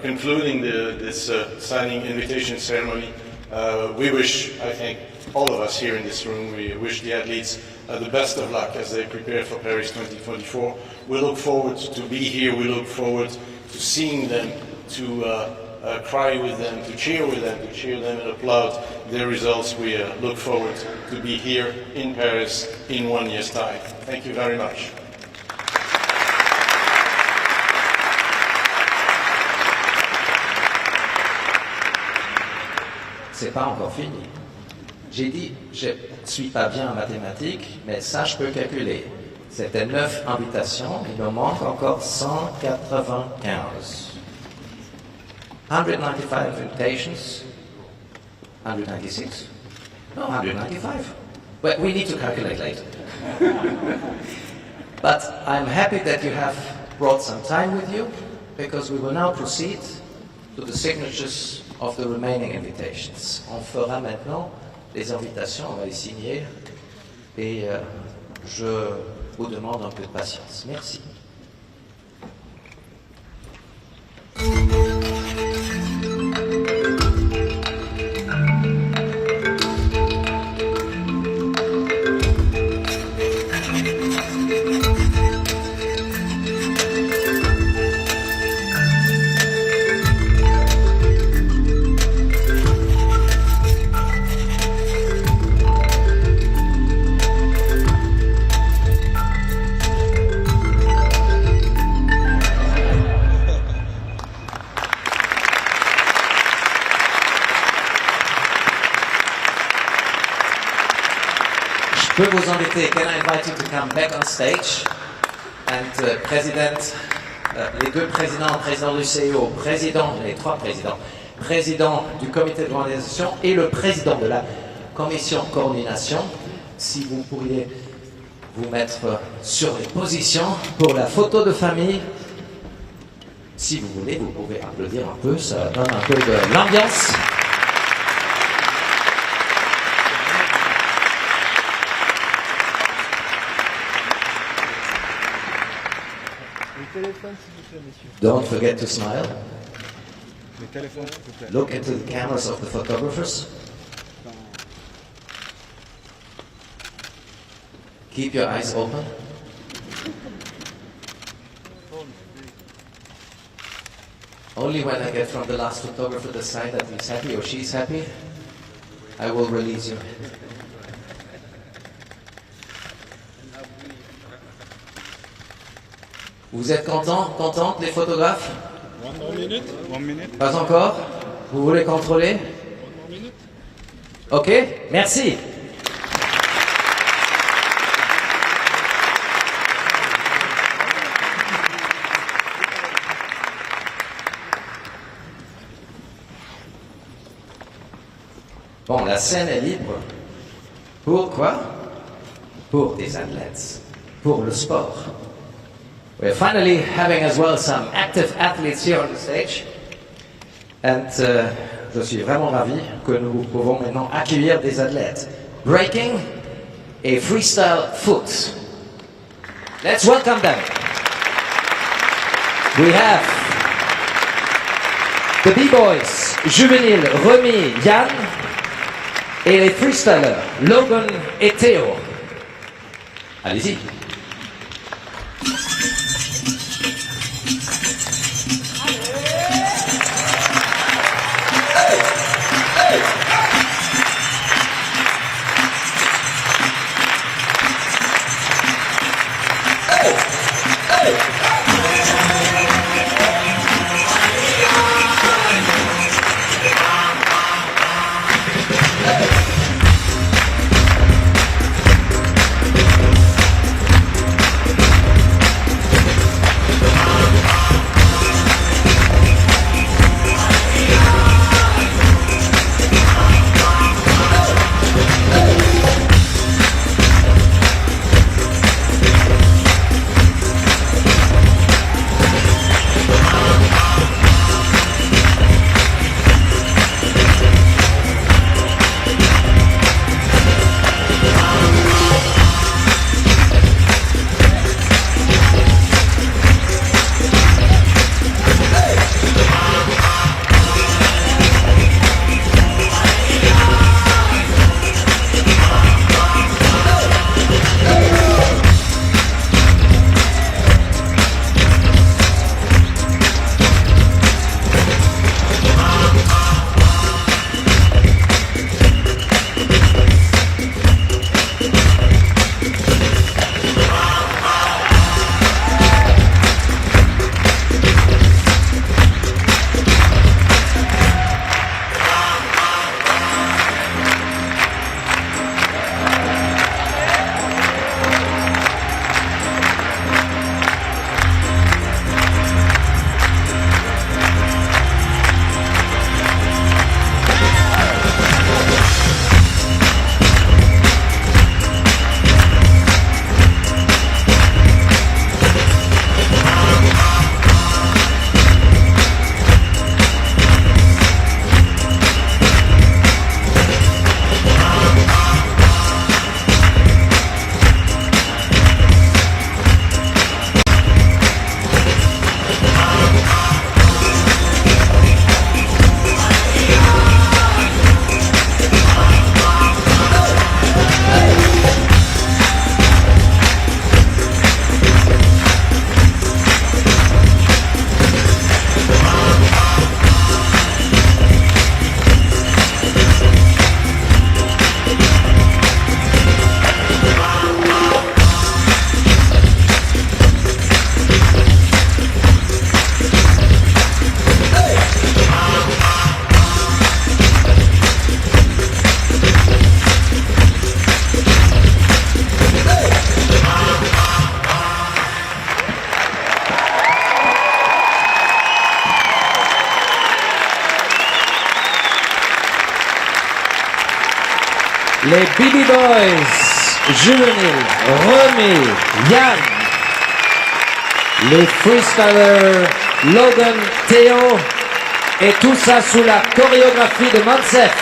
concluding this signing invitation ceremony, we wish, I think, all of us here in this room, we wish the athletes the best of luck as they prepare for Paris 2024. We look forward to be here. We look forward to seeing them, to cry with them, to cheer with them, and applaud their results. We look forward to be here in Paris in 1 year's time. Thank you very much. C'est pas encore fini. J'ai dit, je ne suis pas bien en mathématiques, mais ça, je peux calculer. C'était 9 invitations, il nous manque encore 195. 195 invitations. 196? No, 195. Well, we need to calculate later. But I'm happy that you have brought some time with you, because we will now proceed to the signatures of the remaining invitations. On fera maintenant les invitations, on va les signer, et je vous demande un peu de patience. Merci. Je peux vous inviter, can I invite you to come back on stage? And les deux présidents, président du CIO, les trois présidents, président du comité d'organisation et le président de la commission coordination, si vous pourriez vous mettre sur les positions pour la photo de famille. Si vous voulez, vous pouvez applaudir un peu, ça donne un peu de l'ambiance. Don't forget to smile. Look into the cameras of the photographers. Keep your eyes open. Only when I get from the last photographer the sign that he's happy or she's happy, I will release you. Vous êtes contente les photographes? One minute. Pas encore? Vous voulez contrôler? Ok, merci. Bon, la scène est libre. Pourquoi? Pour des athlètes, pour le sport. We're finally having as well some active athletes here on the stage. And je suis vraiment ravi que nous pouvons maintenant accueillir des athlètes. Breaking et freestyle foot. Let's welcome them. We have the B-boys, Juvénile, Remy, Yann, et les freestylers, Logan et Théo. Allez-y. les BB Boys juvéniles, Remy, Yann, les freestylers Logan, Théo, et tout ça sous la chorégraphie de Mansef.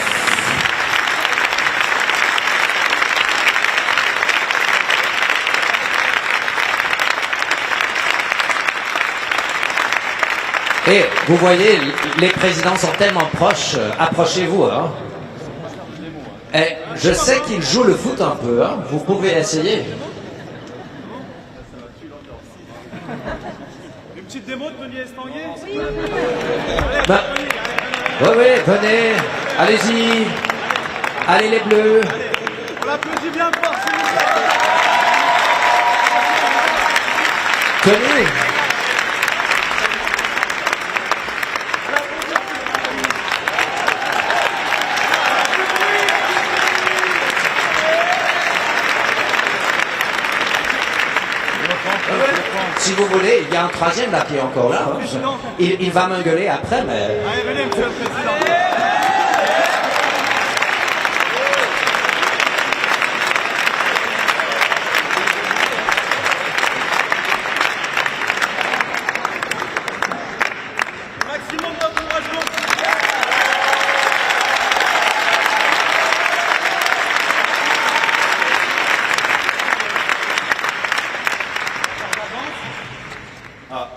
Et vous voyez, les présidents sont tellement proches, approchez-vous. Hein. Et je sais qu'ils jouent le foot un peu, hein. Vous pouvez essayer. Une petite démo de Tony Estanguet? Ben, oui, venez, allez-y, allez les bleus. On l'applaudit bien fort, s'il vous plaît. Tony. Si vous voulez, il y a un troisième là qui est encore là. Hein. Il va m'engueuler après, mais... Allez, venez, monsieur le président. Maximum d'encouragement.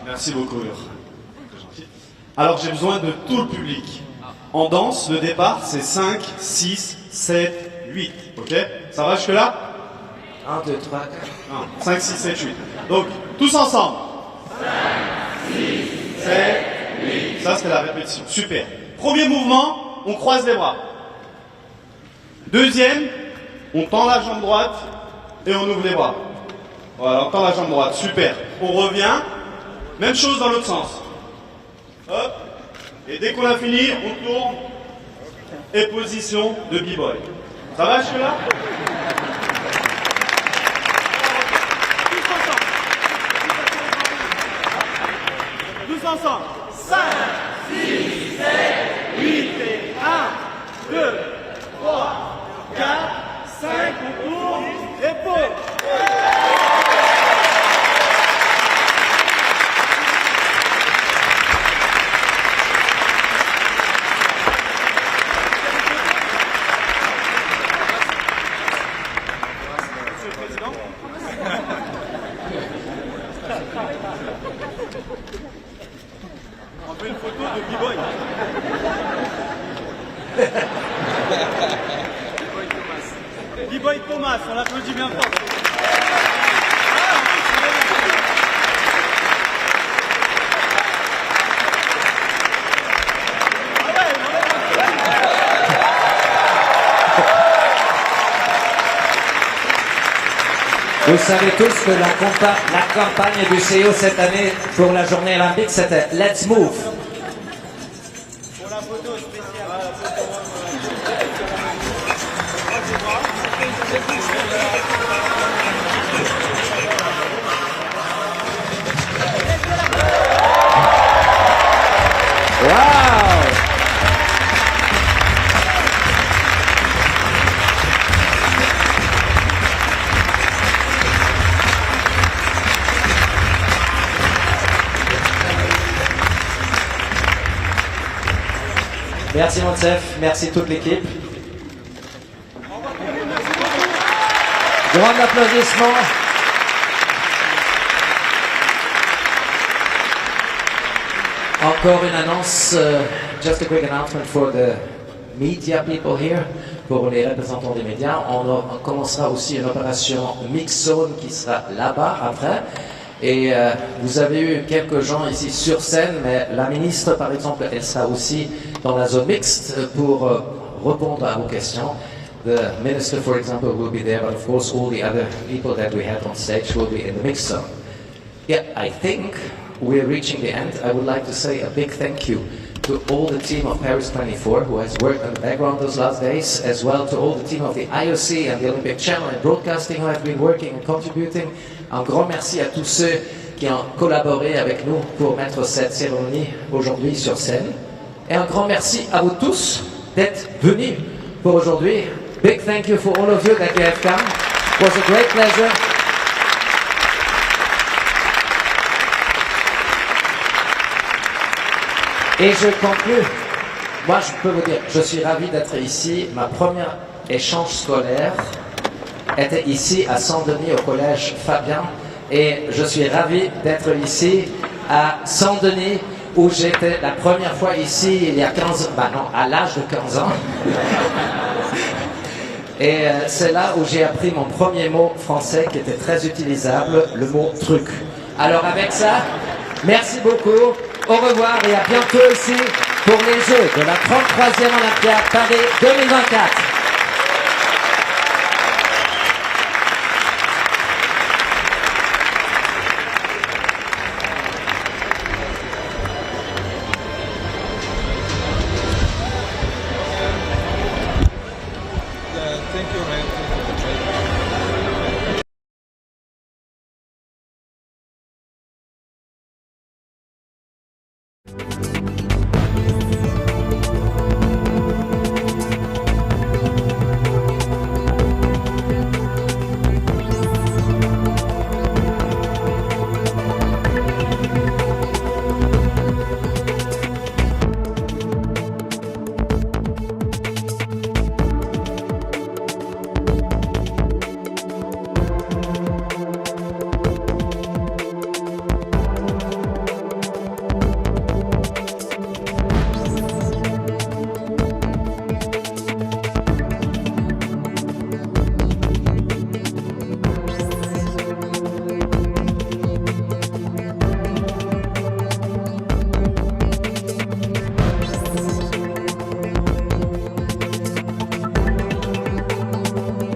Merci beaucoup, Ur. Alors j'ai besoin de tout le public. En danse, le départ c'est 5, 6, 7, 8. Ok? Ça va jusque là? 1, 2, 3, 4. 5, 6, 7, 8. Donc, tous ensemble. 5, 6, 7, 8. Ça c'était la répétition. Super. Premier mouvement, on croise les bras. Deuxième, on tend la jambe droite et on ouvre les bras. Voilà, on tend la jambe droite. Super. On revient. Même chose dans l'autre sens. Hop. Et dès qu'on a fini, on tourne. Et position de b-boy. Ça va jusque-là? Tous ensemble. 5, 6, 7, 8 et 1, 2, 3, 4, 5, on tourne et pause. On fait une photo de B-Boy. B-Boy Thomas, on l'applaudit bien fort. Vous savez tous que la campagne du CEO cette année pour la journée olympique, c'était Let's Move. Pour la photo spéciale. Wow! Merci Monsef, merci toute l'équipe. Grand applaudissement. Encore une annonce, just a quick announcement for the media people here, pour les représentants des médias. On commencera aussi une opération mix zone qui sera là-bas après. Et vous avez eu quelques gens ici sur scène, mais la ministre, par exemple, elle sera aussi dans la zone mixte pour répondre à vos questions. The minister, for example, will be there, but of course all the other people that we had on stage will be in the mixed zone. Yeah, I think we're reaching the end. I would like to say a big thank you to all the team of Paris 24 who has worked in the background those last days, as well to all the team of the IOC and the Olympic Channel and Broadcasting who have been working and contributing. Un grand merci à tous ceux qui ont collaboré avec nous pour mettre cette cérémonie aujourd'hui sur scène. Et un grand merci à vous tous d'être venus pour aujourd'hui. Big thank you for all of you that you have come. It was a great pleasure. Et je conclus. Moi, je peux vous dire, je suis ravi d'être ici. Ma première échange scolaire était ici à Saint-Denis au collège Fabien. Et je suis ravi d'être ici à Saint-Denis où j'étais la première fois ici il y a 15 ans, à l'âge de 15 ans. Et c'est là où j'ai appris mon premier mot français qui était très utilisable, le mot truc. Alors avec ça, merci beaucoup, au revoir et à bientôt ici pour les Jeux de la 33e Olympiade Paris 2024. Thank you, man.